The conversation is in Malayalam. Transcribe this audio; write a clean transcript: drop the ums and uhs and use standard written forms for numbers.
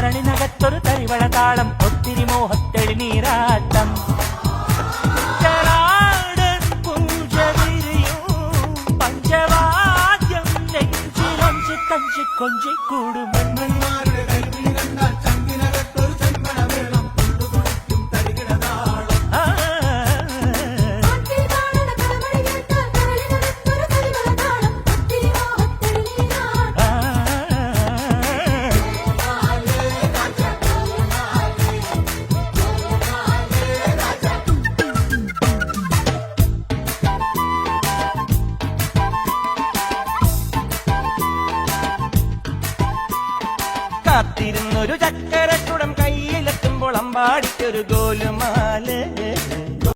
ഭരണിനകത്തൊരു തരിവള താളം ഒത്തിരി മോഹത്തെളിനീരാട്ടം പൂജ വിരിയും പഞ്ചവാദ്യം നെഞ്ചിലൊഞ്ചി കഞ്ചി കൊഞ്ചി കൂടും കാത്തിരുന്നൊരു ചക്കരക്കുടം കയ്യിലെത്തുമ്പോൾ അമ്പാടിക്കൊരു ഗോലുമാല